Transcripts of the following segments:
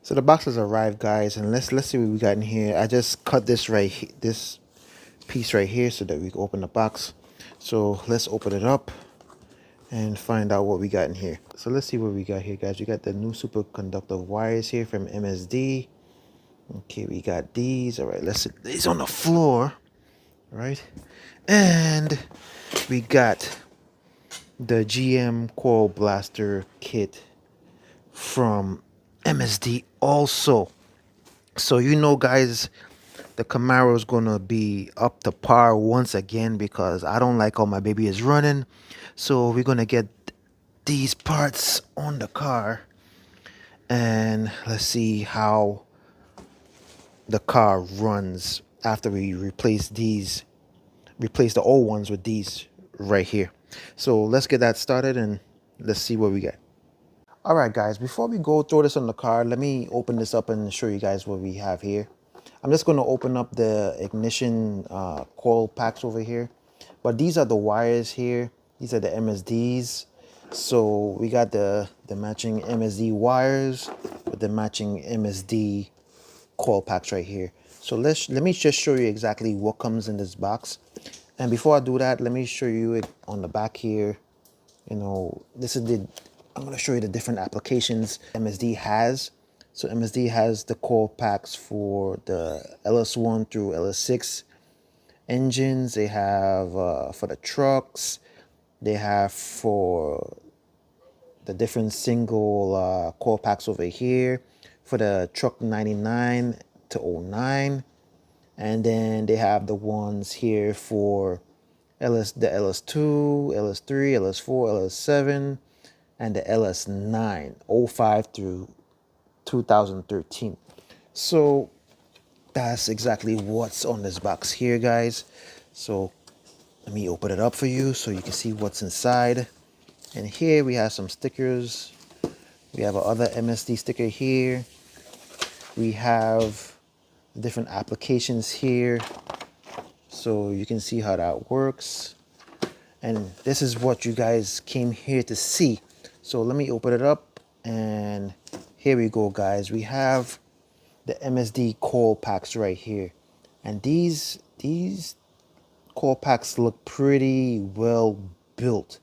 So the box has arrived, guys, and let's see what we got in here. I just cut this this piece right here so that we can open the box. So let's open it up and find out what we got in here. So let's see what we got here, guys. We got the new superconductive wires here from Msd. Okay, we got these. All right, let's set these on the floor. All right, and we got the GM coil blaster kit from Msd also. So you know, guys, the Camaro is gonna be up to par once again because I don't like how my baby is running. So we're gonna get these parts on the car and let's see how the car runs after we replace the old ones with these right here. So let's get that started and let's see what we get. All right, guys, before we go throw this on the car, let me open this up and show you guys what we have here. I'm just going to open up the ignition coil packs over here, but these are the wires here. These are the MSDs. So we got the matching MSD wires with the matching MSD coil packs right here. So let me just show you exactly what comes in this box. And before I do that, let me show you it on the back here. You know, I'm going to show you the different applications MSD has. So MSD has the coil packs for the LS1 through LS6 engines. They have for the trucks. They have for the different single coil packs over here for the truck 99 to 09. And then they have the ones here for the LS2, LS3, LS4, LS7, and the LS9, 05 through 2013. So that's exactly what's on this box here, guys. So let me open it up for you so you can see what's inside. And here we have some stickers. We have another MSD sticker here. We have different applications here so you can see how that works. And this is what you guys came here to see. So let me open it up and here we go, guys. We have the MSD coil packs right here, and these coil packs look pretty well built,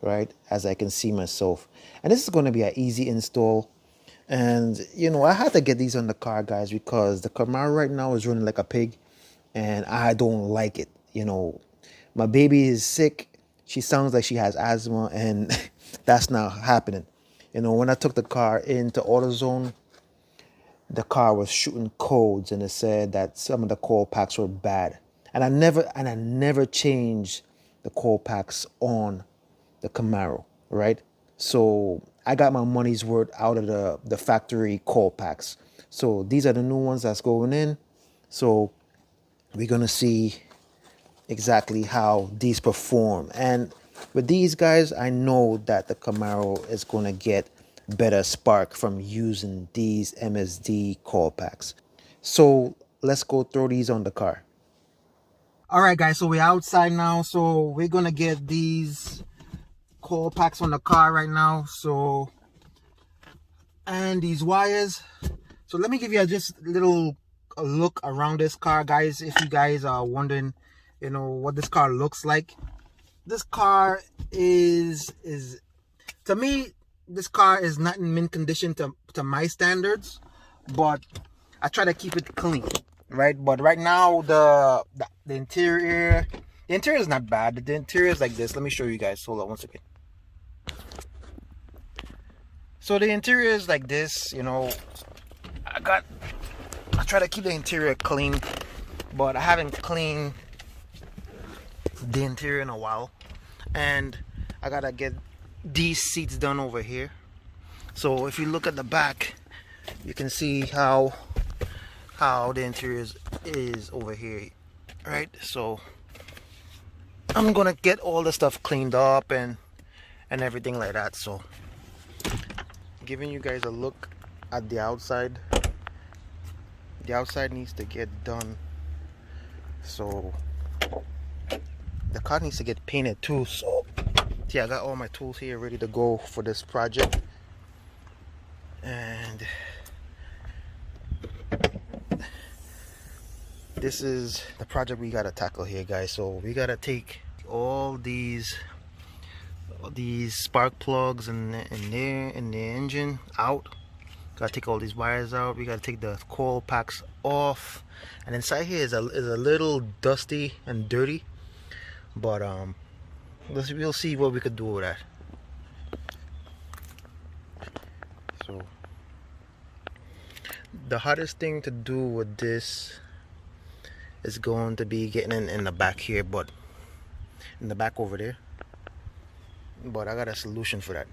right, as I can see myself. And this is going to be an easy install. And you know, I had to get these on the car, guys, because the Camaro right now is running like a pig and I don't like it. You know, my baby is sick. She sounds like she has asthma and that's not happening. You know, when I took the car into AutoZone, the car was shooting codes and it said that some of the coil packs were bad. And I never changed the coil packs on the Camaro, right? So I got my money's worth out of the factory coil packs. So these are the new ones that's going in. So we're gonna see exactly how these perform. And with these guys, I know that the Camaro is gonna get better spark from using these MSD coil packs. So let's go throw these on the car. All right, guys, so we're outside now. So we're gonna get these coil packs on the car right now. So, and these wires. So let me give you just a little look around this car, guys. If you guys are wondering, you know, what this car looks like. This car is to me, this car is not in mint condition to my standards, but I try to keep it clean, right? But right now the interior is not bad. The interior is like this. Let me show you guys. Hold on one second. So the interior is like this, you know. I try to keep the interior clean, but I haven't cleaned the interior in a while. And I gotta get these seats done over here. So if you look at the back, you can see how the interior is over here, right? So I'm gonna get all the stuff cleaned up and everything like that. So giving you guys a look at the outside. The outside needs to get done. So the car needs to get painted too. So yeah, I got all my tools here ready to go for this project. And This is the project we gotta tackle here, guys. So we gotta take all these spark plugs in the engine out. Gotta take all these wires out. We gotta take the coil packs off. And inside here is a little dusty and dirty, but we'll see what we could do with that. So the hardest thing to do with this is going to be getting in the back here, but in the back over there. But I got a solution for that.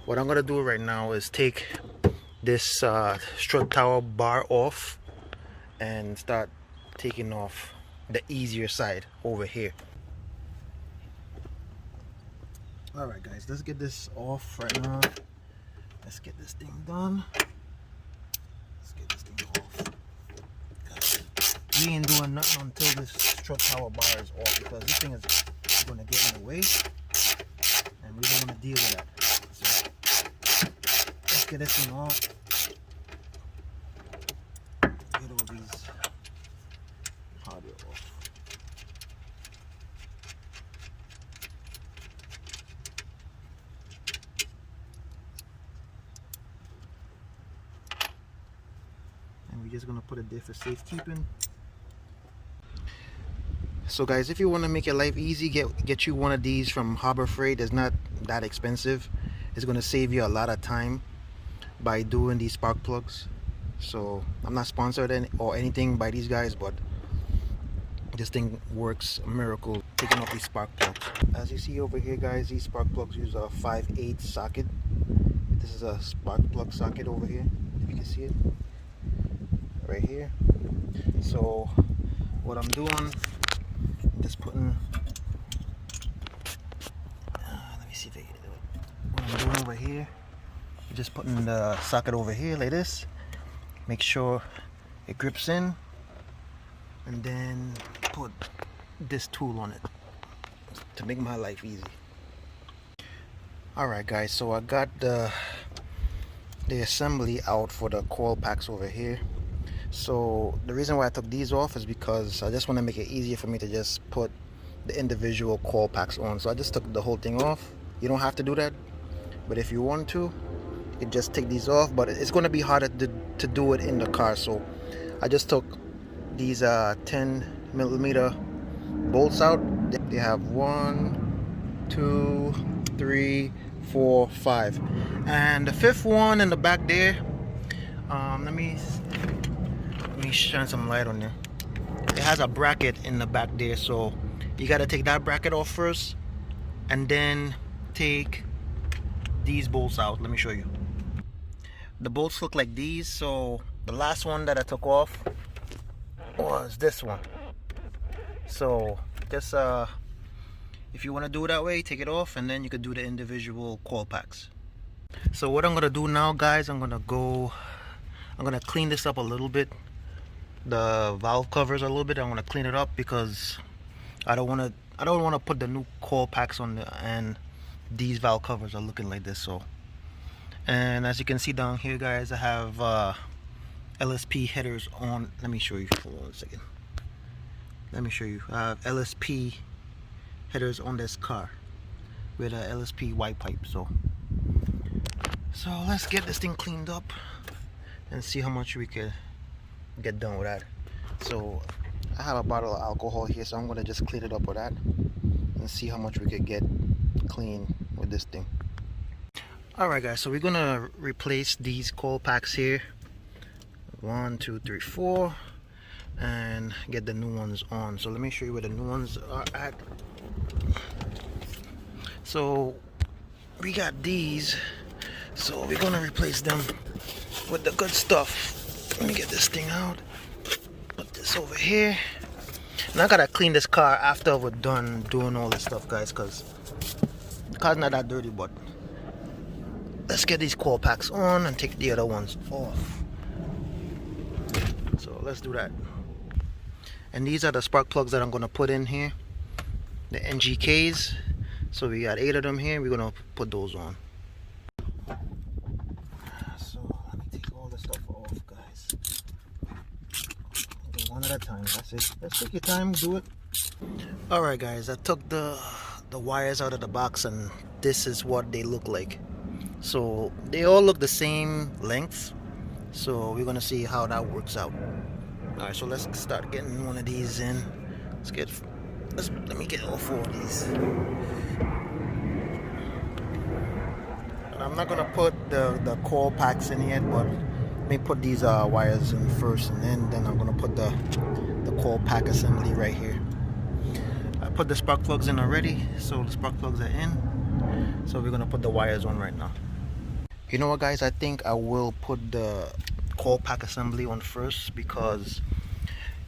What I'm gonna do right now is take this strut tower bar off and start taking off the easier side over here. Alright guys, let's get this off right now. Let's get this thing done. Let's get this thing off. We ain't doing nothing until this strut tower bar is off, because this thing is gonna get in the way and we don't want to deal with that. So let's get this thing off. Get all these hardware off. And we're just gonna put it there for safekeeping. So guys, if you want to make your life easy, get you one of these from Harbor Freight. It's not that expensive. It's going to save you a lot of time by doing these spark plugs. So I'm not sponsored or anything by these guys, but this thing works a miracle taking off these spark plugs. As you see over here guys, these spark plugs use a 5/8 socket. This is a spark plug socket over here, if you can see it right here. So what I'm doing, just putting let me see if I get it. What I'm doing over here, just putting the socket over here like this. Make sure it grips in, and then put this tool on it to make my life easy. Alright guys, so I got the assembly out for the coil packs over here. So the reason why I took these off is because I just want to make it easier for me to just put the individual coil packs on. So I just took the whole thing off. You don't have to do that, but if you want to, you can just take these off. But it's going to be harder to do it in the car. So I just took these 10mm bolts out. They have 1, 2, 3, 4, 5, and the 5th one in the back there. Let me shine some light on there. It has a bracket in the back there, so you got to take that bracket off first and then take these bolts out. Let me show you. The bolts look like these. So the last one that I took off was this one. So just if you want to do it that way, take it off and then you could do the individual coil packs. So what I'm gonna do now guys, I'm gonna clean this up a little bit. The valve covers a little bit. I'm gonna clean it up because I don't want to put the new coil packs on there and these valve covers are looking like this. So, and as you can see down here guys, I have LSP headers on. Let me show you. Hold on a second. Let me show you. I have LSP headers on this car with a LSP white pipe. So let's get this thing cleaned up and see how much we could get done with that. So I have a bottle of alcohol here, so I'm gonna just clean it up with that and see how much we could get clean with this thing. Alright guys, so we're gonna replace these coil packs here, 1, 2, 3, 4, and get the new ones on. So let me show you where the new ones are at. So we got these, so we're gonna replace them with the good stuff. Let me get this thing out, put this over here, and I gotta clean this car after we're done doing all this stuff guys, because the car's not that dirty. But let's get these coil packs on and take the other ones off. So let's do that. And these are the spark plugs that I'm gonna put in here, the NGKs. So we got 8 of them here. We're gonna put those on. So let me take all this stuff off guys. Okay, one at at a time. That's it. Let's take your time, do it. Alright guys, I took the wires out of the box and this is what they look like. So they all look the same length. So we're gonna see how that works out. Alright, so let's start getting one of these in. Let me get all 4 of these. And I'm not gonna put the coil packs in yet, but let me put these wires in first, and then I'm gonna put the coil pack assembly right here. I put the spark plugs in already, so the spark plugs are in. So we're gonna put the wires on right now. You know what guys, I think I will put the coil pack assembly on first, because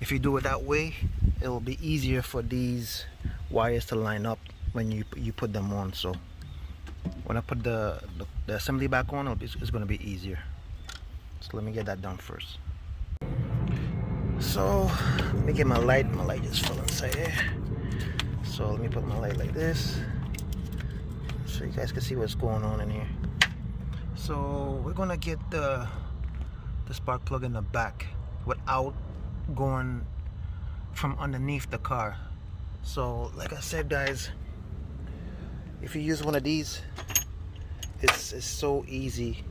if you do it that way, it'll be easier for these wires to line up when you put them on. So when I put the assembly back on, it's going to be easier. So let me get that done first. So let me get my light just fell inside here. So let me put my light like this so you guys can see what's going on in here. So we're gonna get the spark plug in the back without going from underneath the car. So like I said guys, if you use one of these, it's so easy.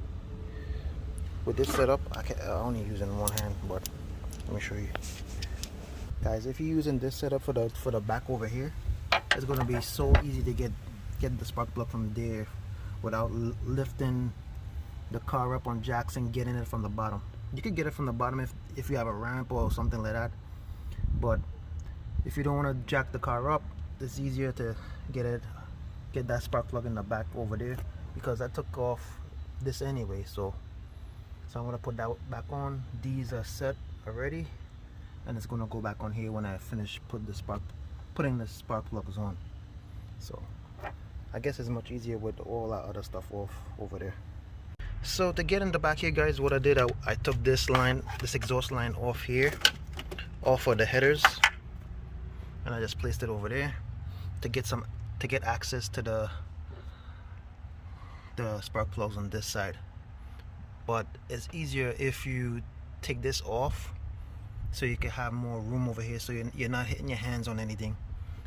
With this setup, I only using one hand, but let me show you guys. If you're using this setup for the back over here, it's gonna be so easy to get the spark plug from there without lifting the car up on jacks and getting it from the bottom. You could get it from the bottom if you have a ramp or something like that, but if you don't want to jack the car up, it's easier to get that spark plug in the back over there, because I took off this anyway. So I'm gonna put that back on. These are set already, and it's gonna go back on here when I finish putting the spark plugs on. So I guess it's much easier with all that other stuff off over there. So to get in the back here guys, what I did, I took this exhaust line off here, off of the headers, and I just placed it over there to get access to the spark plugs on this side. But it's easier if you take this off, so you can have more room over here, so you're not hitting your hands on anything.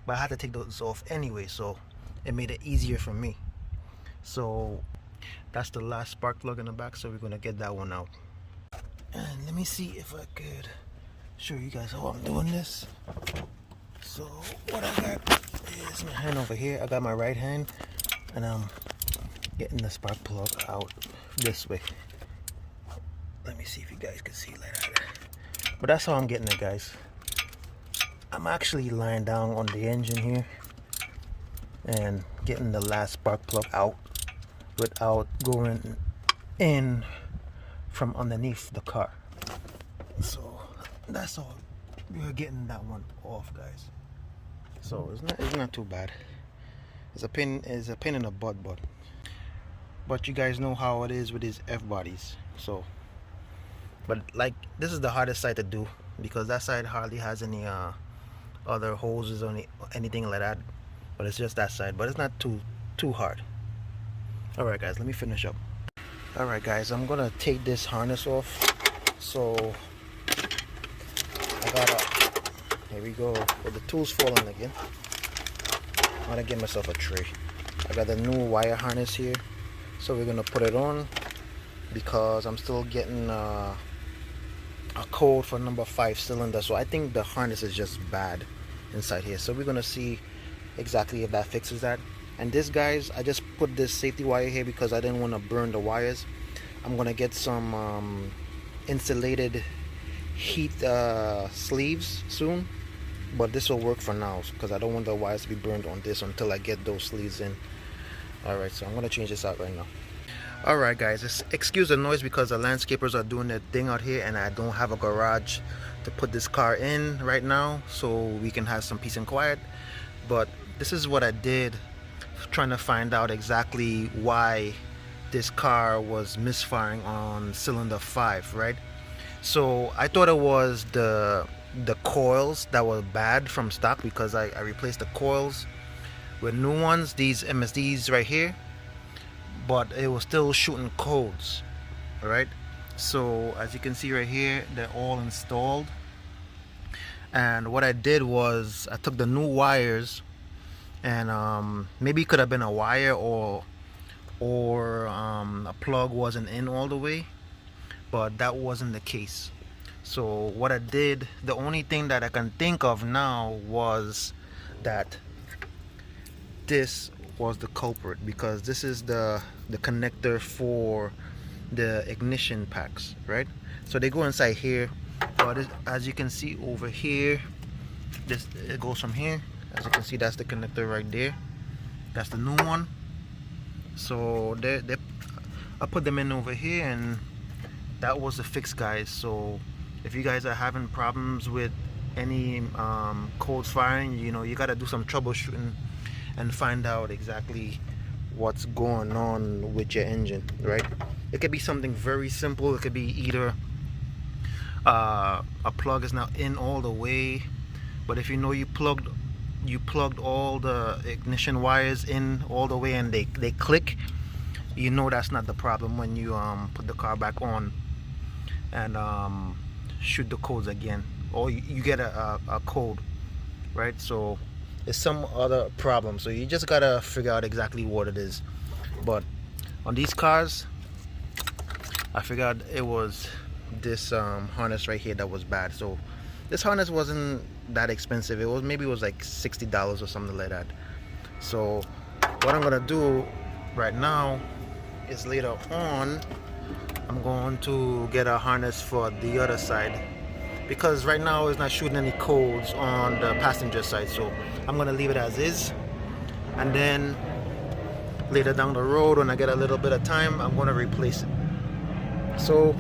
But I had to take those off anyway, so it made it easier for me. So that's the last spark plug in the back, so we're gonna get that one out. And let me see if I could show you guys how I'm doing this. So what I got is my hand over here. I got my right hand, and I'm getting the spark plug out this way. Let me see if you guys can see that. But that's how I'm getting it guys. I'm actually lying down on the engine here and getting the last spark plug out without going in from underneath the car. So that's all. We're getting that one off guys. So it's not too bad. It's a pain in the butt, but you guys know how it is with these F bodies. So but like, this is the hardest side to do, because that side hardly has any other hoses or anything like that, but it's just that side. But it's not too hard. Alright guys, let me finish up. Alright guys, I'm gonna take this harness off. So I gotta, here we go, with the tools falling again. I'm gonna get myself a tray. I got the new wire harness here, so we're gonna put it on, because I'm still getting a code for number 5 cylinder. So I think the harness is just bad inside here, so we're gonna see exactly if that fixes that. And this guys, I just put this safety wire here because I didn't want to burn the wires. I'm gonna get some insulated heat sleeves soon, but this will work for now because I don't want the wires to be burned on this until I get those sleeves in. Alright, so I'm gonna change this out right now. Alright guys, excuse the noise because the landscapers are doing their thing out here, and I don't have a garage to put this car in right now, so we can have some peace and quiet. But this is what I did, trying to find out exactly why this car was misfiring on cylinder 5, right? So I thought it was the coils that were bad from stock, because I replaced the coils with new ones, these MSDs right here, but it was still shooting codes. All right, so as you can see right here, they're all installed. And what I did was I took the new wires, and maybe it could have been a wire, or a plug wasn't in all the way, but that wasn't the case. So what I did, the only thing that I can think of now was that this was the culprit, because this is the connector for the ignition packs, right? So they go inside here, but as you can see over here, it goes from here. As you can see, that's the connector right there. That's the new one. So I put them in over here, and that was the fix, guys. So if you guys are having problems with any codes firing, you gotta do some troubleshooting and find out exactly what's going on with your engine, right? It could be something very simple. It could be either a plug is not in all the way, but if you plugged all the ignition wires in all the way and they click, that's not the problem when you put the car back on and shoot the codes again, or you get a code, right? So it's some other problem, so you just gotta figure out exactly what it is. But on these cars, I figured it was this harness right here that was bad. So this harness wasn't that expensive. It was like $60 or something like that. So what I'm gonna do right now is later on I'm going to get a harness for the other side, because right now it's not shooting any codes on the passenger side. So I'm gonna leave it as is, and then later down the road, when I get a little bit of time, I'm gonna replace it. So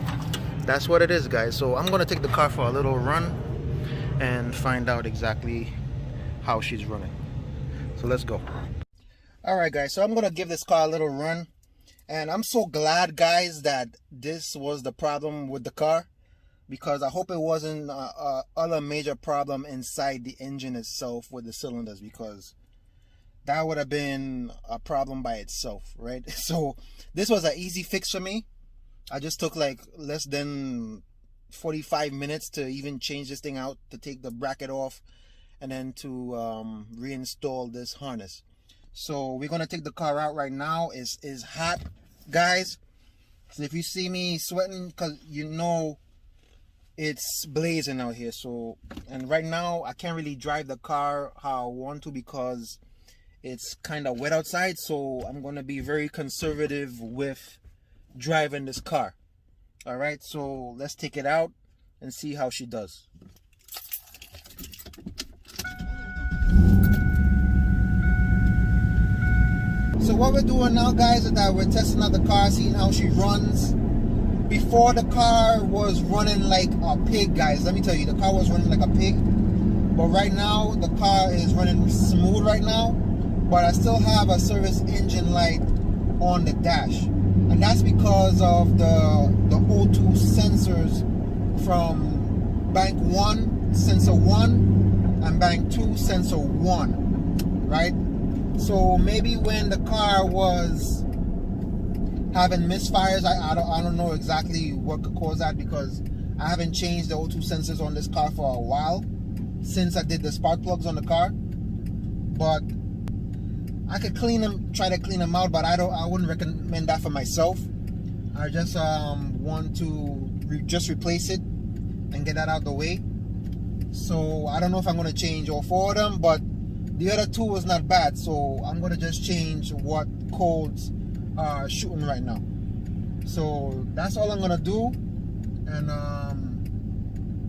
that's what it is, guys. So I'm gonna take the car for a little run and find out exactly how she's running. So let's go. Alright, guys, so I'm gonna give this car a little run, and I'm so glad, guys, that this was the problem with the car, because I hope it wasn't other major problem inside the engine itself with the cylinders, because that would have been a problem by itself, right? So this was an easy fix for me. I just took like less than 45 minutes to even change this thing out, to take the bracket off, and then to reinstall this harness. So we're gonna take the car out right now. It's hot, guys. So if you see me sweating, because it's blazing out here. So, and right now I can't really drive the car how I want to, because it's kind of wet outside. So I'm gonna be very conservative with driving this car. All right, so let's take it out and see how she does. So what we're doing now, guys, is that we're testing out the car, seeing how she runs. Before, the car was running like a pig, guys. Let me tell you, the car was running like a pig. But right now, the car is running smooth right now. But I still have a service engine light on the dash. And that's because of the O2 sensors from bank 1, sensor 1, and bank 2, sensor 1, right? So maybe when the car was having misfires, I don't know exactly what could cause that, because I haven't changed the O2 sensors on this car for a while, since I did the spark plugs on the car. But I could try to clean them out, but I wouldn't recommend that for myself. I just want to just replace it and get that out of the way. So I don't know if I'm going to change all 4 of them, but the other 2 was not bad. So I'm going to just change what codes are shooting right now. So that's all I'm going to do, and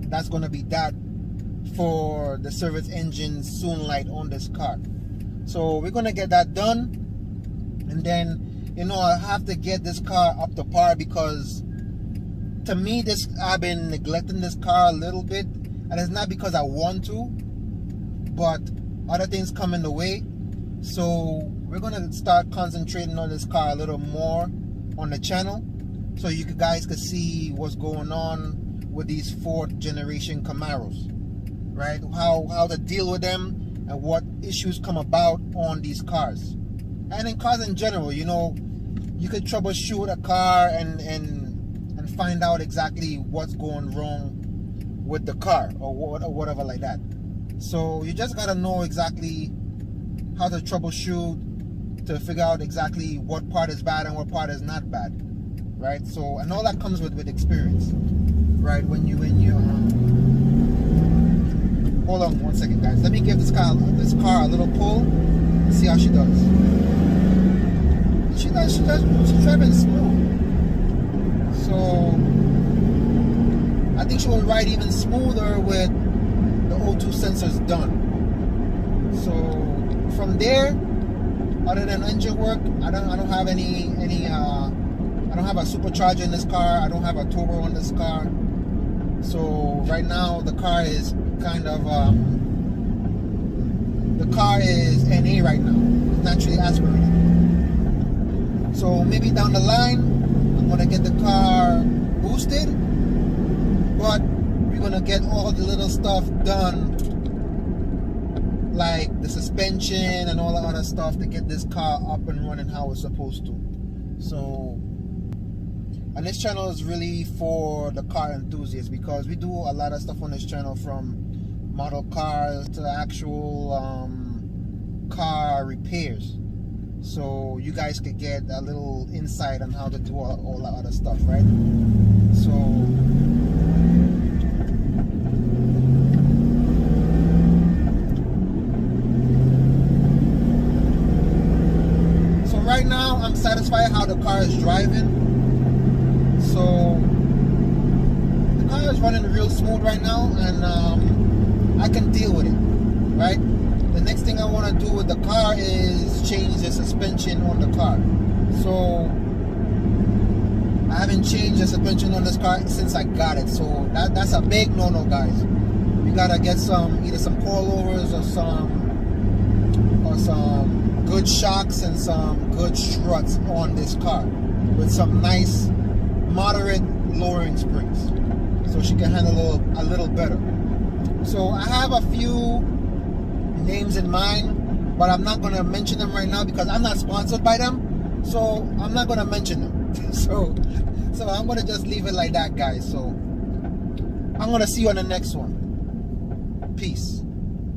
that's going to be that for the service engine soon light on this car. So we're gonna get that done, and then I have to get this car up to par, because to me I've been neglecting this car a little bit, and it's not because I want to, but other things come in the way. So we're gonna start concentrating on this car a little more on the channel, so you guys can see what's going on with these 4th generation Camaros, right? How to deal with them, and what issues come about on these cars. And in cars in general, you could troubleshoot a car and find out exactly what's going wrong with the car or whatever like that. So you just gotta know exactly how to troubleshoot to figure out exactly what part is bad and what part is not bad, right? So, and all that comes with experience, right? When you hold on one second, guys. Let me give this car a little pull and see how she does. She's driving smooth. So I think she will ride even smoother with the O2 sensors done. So from there, other than engine work, I don't have any I don't have a supercharger in this car. I don't have a turbo on this car. So right now the car is kind of the car is NA right now. It's naturally aspirated. So maybe down the line I'm gonna get the car boosted, but we're gonna get all the little stuff done, like the suspension and all the other stuff, to get this car up and running how it's supposed to. So, and this channel is really for the car enthusiasts, because we do a lot of stuff on this channel, from model cars to actual car repairs. So you guys could get a little insight on how to do all that other stuff, right? So right now I'm satisfied how the car is driving. So the car is running real smooth right now, and I can deal with it, right? The next thing I want to do with the car is change the suspension on the car. So I haven't changed the suspension on this car since I got it. So that's a big no-no, guys. You gotta get either some coilovers or some good shocks and some good struts on this car, with some nice moderate lowering springs, so she can handle a little better. So I have a few names in mind, but I'm not going to mention them right now because I'm not sponsored by them, so I'm not going to mention them. so I'm going to just leave it like that, guys. So I'm going to see you on the next one. Peace.